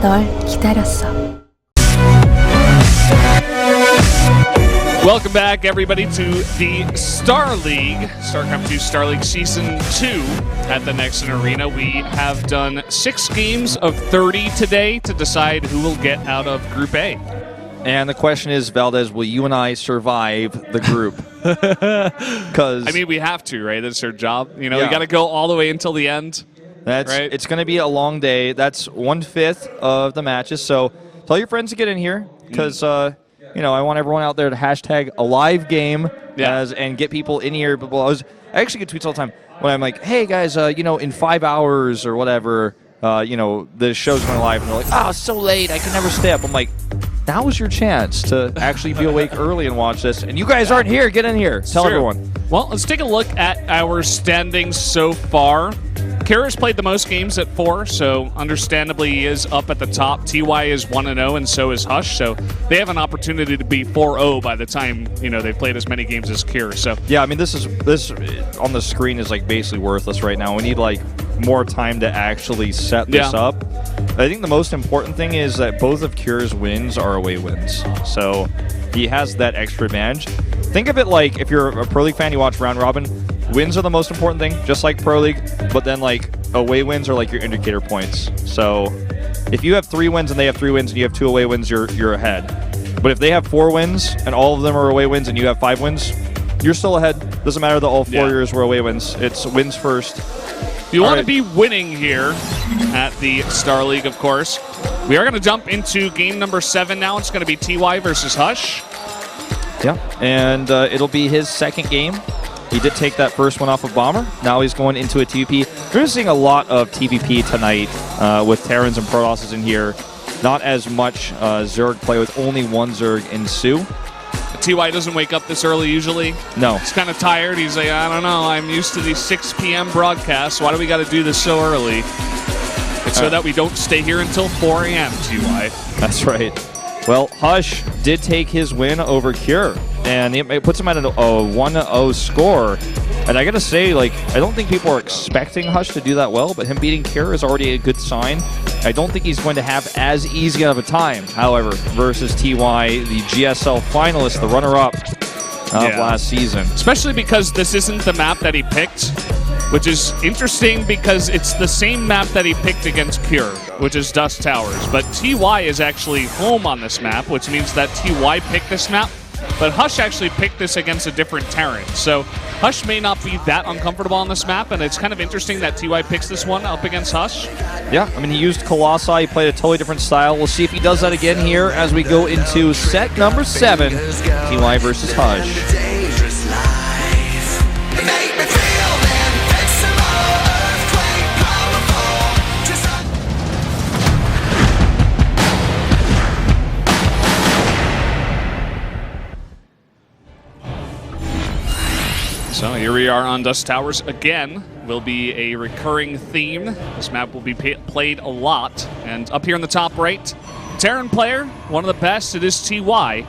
널 기다렸어. Welcome back, everybody, to the Star League, StarCraft 2 Star League Season 2 at the Nexon Arena. We have done 6 games of 30 today to decide who will get out of Group A. And the question is, Valdez, will you and I survive the group? Because I mean, we have to, right? That's our job. You know, we got to go all the way until the end. Right? It's going to be a long day. That's 1/5 of the matches. So tell your friends to get in here because, you know, I want everyone out there to hashtag a live game and get people in here. I actually get tweets all the time when I'm like, hey, guys, you know, in 5 hours or whatever, you know, the show's going live. And they're like, oh, it's so late. I can never stay up. I'm like, now is your chance to actually be awake early and watch this. And you guys aren't here. Get in here. Tell everyone. Well, let's take a look at our standings so far. Kira's played the most games at 4, so understandably he is up at the top. TY is 1-0, and so is Hush, so they have an opportunity to be 4-0 by the time, you know, they've played as many games as Kira. So yeah, I mean, this on the screen is like basically worthless right now. We need like more time to actually set this up. I think the most important thing is that both of Kira's wins are away wins, so he has that extra advantage. Think of it like if you're a Pro League fan, you watch Round Robin. Wins are the most important thing, just like Pro League, but then like away wins are like your indicator points. So if you have 3 wins and they have 3 wins and you have 2 away wins, you're ahead. But if they have 4 wins and all of them are away wins and you have 5 wins, you're still ahead. Doesn't matter that all 4 years were away wins. It's wins first. You want to be winning here at the Star League, of course. We are going to jump into game number 7 now. It's going to be TY versus Hush. Yeah, and it'll be his second game. He did take that first one off of Bomber. Now he's going into a TVP. We're seeing a lot of TVP tonight with Terrans and Protosses in here. Not as much Zerg play with only 1 Zerg in Sue. TY doesn't wake up this early usually. No. He's kind of tired. He's like, I don't know. I'm used to these 6 p.m. broadcasts. Why do we got to do this so early? It's so that we don't stay here until 4 a.m., TY. That's right. Well, Hush did take his win over Cure, and it puts him at a 1-0 score. And I gotta say, like, I don't think people are expecting Hush to do that well, but him beating Cure is already a good sign. I don't think he's going to have as easy of a time, however, versus TY, the GSL finalist, the runner-up of last season. Especially because this isn't the map that he picked, which is interesting because it's the same map that he picked against Cure, which is Dust Towers. But TY is actually home on this map, which means that TY picked this map, but Hush actually picked this against a different Terran. So Hush may not be that uncomfortable on this map, and it's kind of interesting that TY picks this one up against Hush. Yeah, I mean, he used Colossi, he played a totally different style. We'll see if he does that again here as we go into set number 7, TY versus Hush. So here we are on Dust Towers again. Will be a recurring theme. This map will be played a lot. And up here in the top right, Terran player, one of the best, it is TY.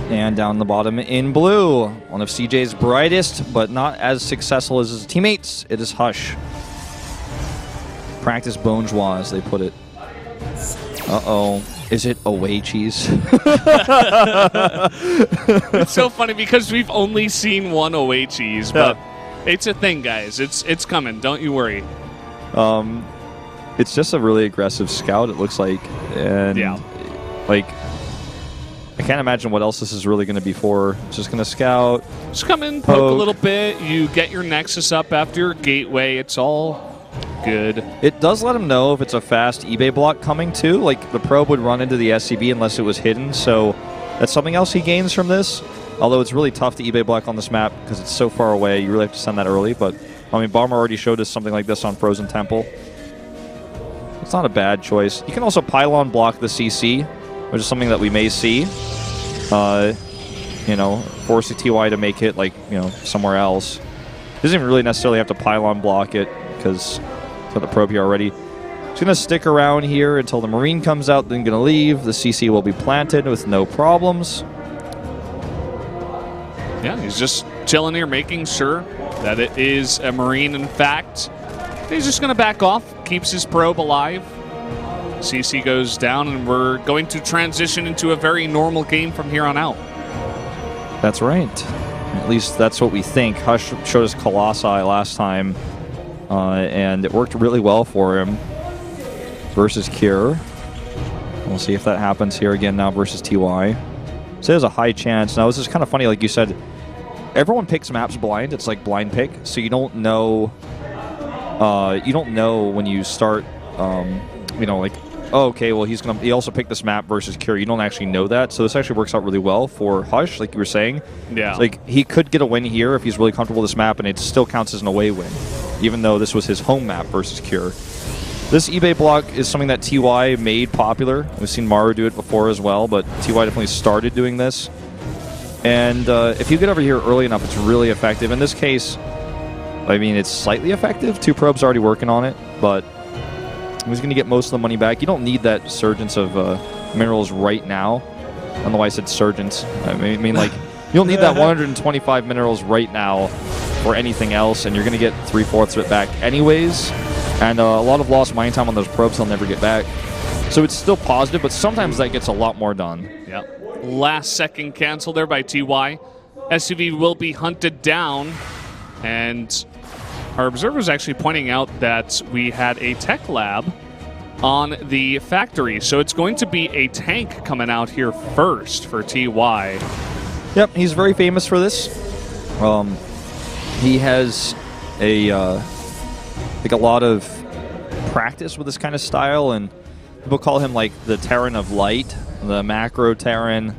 And down the bottom in blue, one of CJ's brightest, but not as successful as his teammates, it is Hush. Practice bourgeois, as they put it. Uh-oh. Is it away cheese? It's so funny because we've only seen one away cheese, but it's a thing, guys. It's coming. Don't you worry. It's just a really aggressive scout, it looks like. And, like, I can't imagine what else this is really going to be for. It's just going to scout. Just come in, poke a little bit. You get your Nexus up after your gateway. It's all good. It does let him know if it's a fast eBay block coming too. Like the probe would run into the SCB unless it was hidden, so that's something else he gains from this. Although it's really tough to eBay block on this map because it's so far away, you really have to send that early. But I mean, Bomber already showed us something like this on Frozen Temple. It's not a bad choice. You can also pylon block the CC, which is something that we may see. You know, forcing TY to make it like, you know, somewhere else. Doesn't even really necessarily have to pylon block it because it's got the probe here already. It's going to stick around here until the Marine comes out, then going to leave. The CC will be planted with no problems. Yeah, he's just chilling here, making sure that it is a Marine, in fact. He's just going to back off, keeps his probe alive. CC goes down, and we're going to transition into a very normal game from here on out. That's right. At least that's what we think. Hush showed us Colossi last time, and it worked really well for him versus Cure. We'll see if that happens here again now versus TY. So there's a high chance. Now, this is kind of funny, like you said, everyone picks maps blind. It's like blind pick, so you don't know. You don't know when you start. You know, like, oh, okay, well, he also picked this map versus Cure. You don't actually know that, so this actually works out really well for Hush, like you were saying. Yeah. It's like he could get a win here if he's really comfortable with this map, and it still counts as an away win, even though this was his home map versus Cure. This eBay block is something that TY made popular. We've seen Maru do it before as well, but TY definitely started doing this. And if you get over here early enough, it's really effective. In this case, I mean, it's slightly effective. 2 probes already working on it, but he's going to get most of the money back. You don't need that surgence of minerals right now. I don't know why I said surgence. I mean like, you don't need that 125 minerals right now for anything else, and you're going to get 3/4 of it back anyways. And a lot of lost mine time on those probes he'll never get back. So it's still positive, but sometimes that gets a lot more done. Yep. Last second cancel there by TY. SUV will be hunted down, and our observer is actually pointing out that we had a tech lab on the factory, so it's going to be a tank coming out here first for TY. Yep, he's very famous for this. He has a lot of practice with this kind of style, and people call him like the Terran of Light, the macro Terran.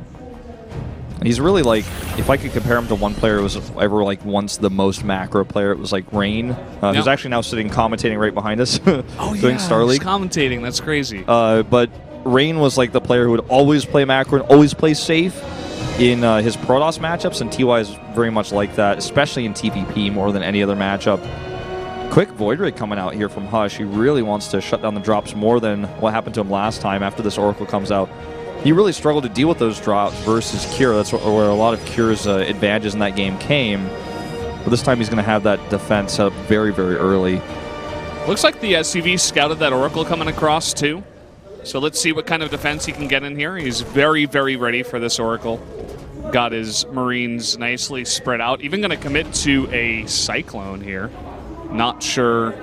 He's really like, if I could compare him to one player who was ever like once the most macro player, it was like Rain, who's actually now sitting commentating right behind us. Oh doing yeah, Star League. he's commentating. That's crazy. But Rain was like the player who would always play macro and always play safe in his Protoss matchups, and TY is very much like that, especially in TPP more than any other matchup. Quick Void Ray coming out here from Hush. He really wants to shut down the drops more than what happened to him last time after this Oracle comes out. He really struggled to deal with those drops versus Cure. That's where a lot of Cure's advantages in that game came. But this time he's going to have that defense set up very, very early. Looks like the SUV scouted that Oracle coming across too. So let's see what kind of defense he can get in here. He's very, very ready for this Oracle. Got his Marines nicely spread out. Even going to commit to a Cyclone here. Not sure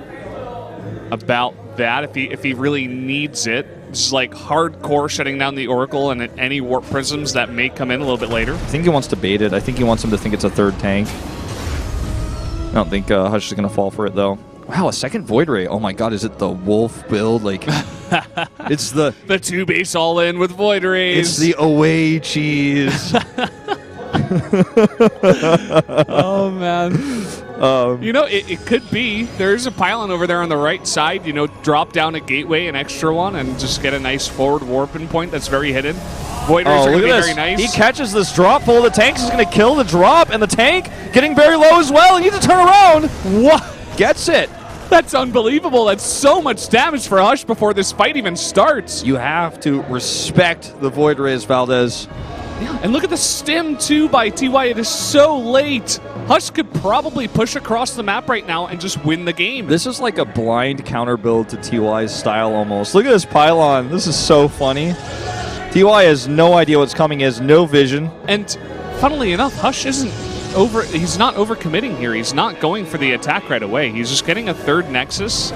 about that, if he really needs it. It's like hardcore shutting down the Oracle and any warp prisms that may come in a little bit later. I think he wants to bait it. I think he wants him to think it's a third tank. I don't think Hush is going to fall for it, though. Wow, a second Void Ray. Oh my god, is it the Wolf build? Like, it's the 2 base all in with Void Rays. It's the away cheese. Oh man. You know, it could be. There's a pylon over there on the right side. You know, drop down a gateway, an extra one, and just get a nice forward warping point that's very hidden. Void Rays are going to be very nice. He catches this drop. Pull the tanks is going to kill the drop, and the tank getting very low as well. He needs to turn around. What? Gets it. That's unbelievable. That's so much damage for Hush before this fight even starts. You have to respect the Void Rays, Valdez. Yeah, and look at the stim, too, by TY. It is so late. Hush could probably push across the map right now and just win the game. This is like a blind counter build to TY's style almost. Look at this pylon. This is so funny. TY has no idea what's coming. He has no vision. And funnily enough, Hush isn't he's not overcommitting here. He's not going for the attack right away. He's just getting a third Nexus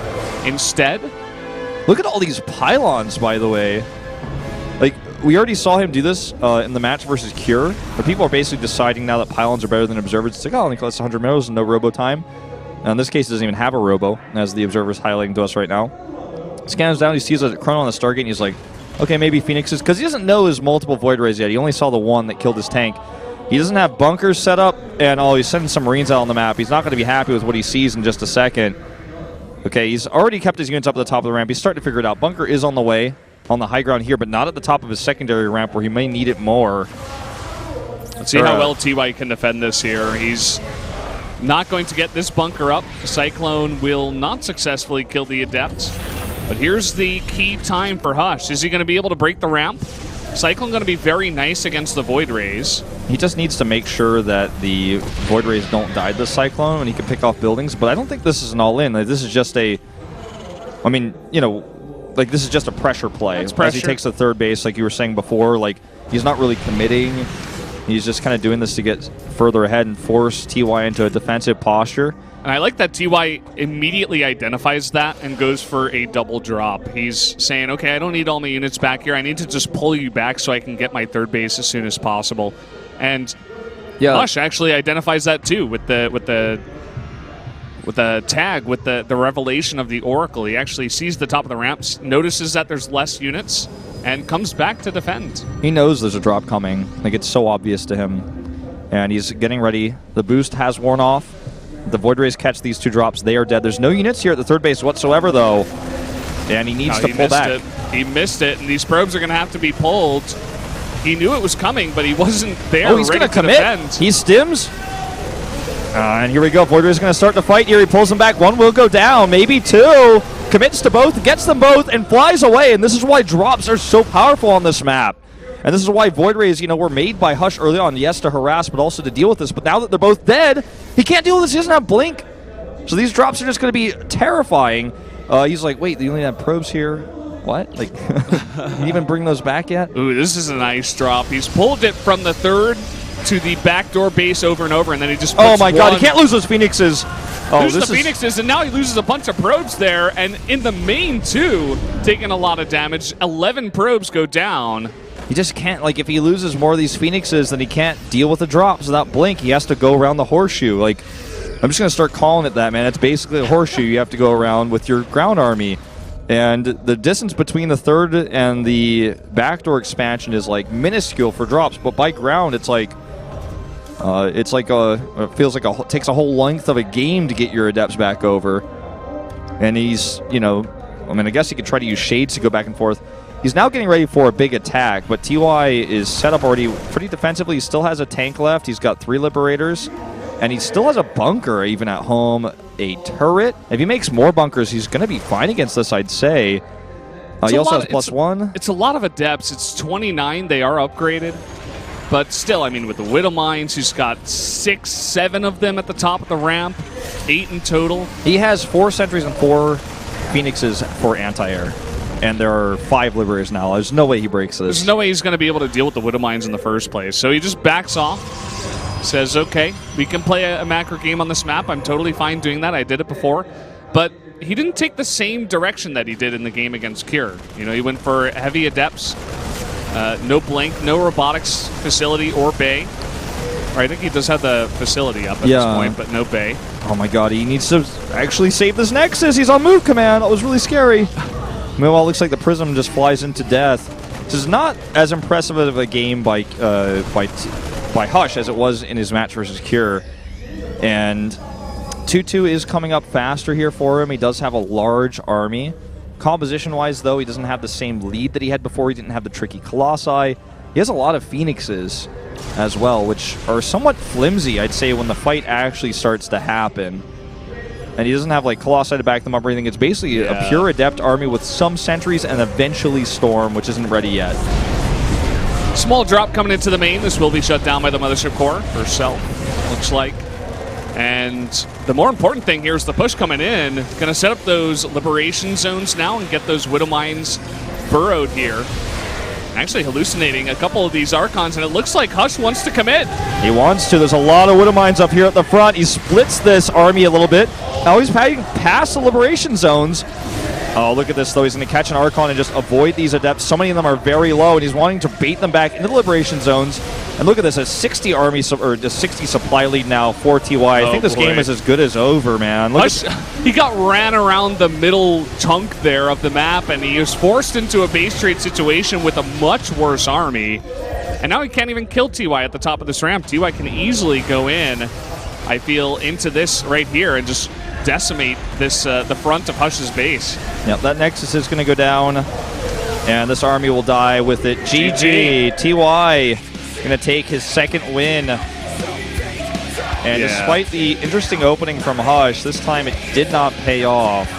instead. Look at all these pylons, by the way. Like, we already saw him do this in the match versus Cure, but people are basically deciding now that pylons are better than observers. It's like, oh, it only costs 100 minerals and no robo time. Now, in this case, it doesn't even have a robo, as the observer's highlighting to us right now. Scans down, he sees a chrono on the Stargate, and he's like, okay, maybe Phoenixes, because he doesn't know his multiple Void Rays yet. He only saw the one that killed his tank. He doesn't have bunkers set up, and he's sending some Marines out on the map. He's not going to be happy with what he sees in just a second. Okay, he's already kept his units up at the top of the ramp. He's starting to figure it out. Bunker is on the way, on the high ground here, but not at the top of his secondary ramp where he may need it more. Let's see how well TY can defend this here. He's not going to get this bunker up. Cyclone will not successfully kill the Adept. But here's the key time for Hush. Is he going to be able to break the ramp? Cyclone going to be very nice against the Void Rays. He just needs to make sure that the Void Rays don't die to the Cyclone and he can pick off buildings, but I don't think this is an all-in. This is just a... I mean, you know, like this is just a pressure play. That's pressure. As he takes the third base, like you were saying before, like he's not really committing. He's just kind of doing this to get further ahead and force TY into a defensive posture. And I like that TY immediately identifies that and goes for a double drop. He's saying, okay, I don't need all my units back here. I need to just pull you back so I can get my third base as soon as possible. And Hush actually identifies that too with the tag, with the revelation of the Oracle. He actually sees the top of the ramps, notices that there's less units, and comes back to defend. He knows there's a drop coming. Like, it's so obvious to him. And he's getting ready. The boost has worn off. The Void Rays catch these 2 drops. They are dead. There's no units here at the third base whatsoever, though. And he needs to pull back. He missed it, and these probes are going to have to be pulled. He knew it was coming, but he wasn't there. Oh, he's going to commit. Defend. He stims. And here we go. Void Rays is going to start to fight here. He pulls them back. 1 will go down, maybe 2. Commits to both, gets them both, and flies away. And this is why drops are so powerful on this map. And this is why Void Rays, were made by Hush early on. Yes, to harass, but also to deal with this. But now that they're both dead, he can't deal with this. He doesn't have Blink. So these drops are just going to be terrifying. He's like, wait, you only have probes here? What? Like, you even bring those back yet? Ooh, this is a nice drop. He's pulled it from the third to the backdoor base over and over, and then he just puts oh my god, he can't lose those Phoenixes. Loses the Phoenixes, and now he loses a bunch of probes there, and in the main, too, taking a lot of damage. 11 probes go down. He just can't, like, if he loses more of these Phoenixes, then he can't deal with the drops without Blink. He has to go around the horseshoe. Like, I'm just going to start calling it that, man. It's basically a horseshoe you have to go around with your ground army. And the distance between the third and the backdoor expansion is, like, minuscule for drops, but by ground, it's like... it feels like it takes a whole length of a game to get your adepts back over. And he's, I guess he could try to use shades to go back and forth. He's now getting ready for a big attack, but TY is set up already pretty defensively. He still has a tank left. He's got 3 Liberators, and he still has a bunker even at home, a turret. If he makes more bunkers, he's going to be fine against this, I'd say. He also has +1. It's a lot of adepts. It's 29. They are upgraded. But still, with the Widow Mines, he's got 6, 7 of them at the top of the ramp, 8 in total. He has 4 sentries and 4 Phoenixes for anti-air. And there are 5 Liberators now. There's no way he breaks this. There's no way he's going to be able to deal with the Widow Mines in the first place. So he just backs off, says, okay, we can play a macro game on this map. I'm totally fine doing that. I did it before. But he didn't take the same direction that he did in the game against Cure. He went for heavy adepts. No Blink, no robotics facility or bay. Or I think he does have the facility up at this point, but no bay. Oh my god, he needs to actually save this Nexus. He's on move command. That was really scary. Meanwhile, it looks like the Prism just flies into death. This is not as impressive of a game by Hush as it was in his match versus Cure. And 2-2 is coming up faster here for him. He does have a large army. Composition-wise, though, he doesn't have the same lead that he had before. He didn't have the tricky Colossi. He has a lot of Phoenixes as well, which are somewhat flimsy, I'd say, when the fight actually starts to happen. And he doesn't have, like, Colossi to back them up or anything. It's basically a pure Adept army with some sentries and eventually Storm, which isn't ready yet. Small drop coming into the main. This will be shut down by the Mothership Core herself, looks like. And the more important thing here is the push coming in. Going to set up those liberation zones now and get those Widow Mines burrowed here. Actually hallucinating a couple of these Archons, and it looks like Hush wants to commit. He wants to. There's a lot of Widow Mines up here at the front. He splits this army a little bit. Now he's heading past the liberation zones. Oh, look at this, though. He's going to catch an Archon and just avoid these Adepts. So many of them are very low, and he's wanting to bait them back into the liberation zones. And look at this, a 60 army, or a 60 supply lead now for TY. I think this game is as good as over, man. He got ran around the middle chunk there of the map, and he was forced into a base trade situation with a much worse army. And now he can't even kill TY at the top of this ramp. TY can easily go in, I feel, into this right here and just decimate this the front of Hush's base. Yep, that Nexus is going to go down, and this army will die with it. GG. TY going to take his second win. And despite the interesting opening from Hush, this time it did not pay off.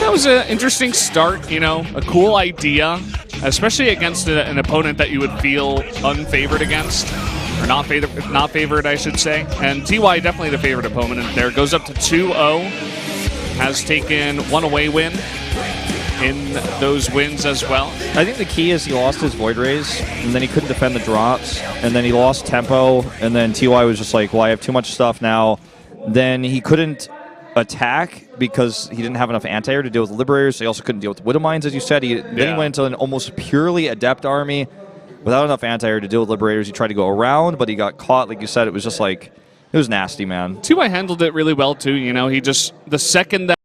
That was an interesting start, a cool idea, especially against an opponent that you would feel unfavored against. Or not favored, I should say. And TY definitely the favorite opponent there. Goes up to 2-0. Has taken 1 away win. in those wins as well. I think the key is he lost his Void Rays, and then he couldn't defend the drops, and then he lost tempo, and then TY was just like, well, I have too much stuff now. Then he couldn't attack because he didn't have enough anti-air to deal with Liberators. He also couldn't deal with Widow Mines, as you said. Then he went into an almost purely Adept army without enough anti-air to deal with Liberators. He tried to go around, but he got caught. Like you said, it was just like, it was nasty, man. TY handled it really well, too. You know, he just, the second that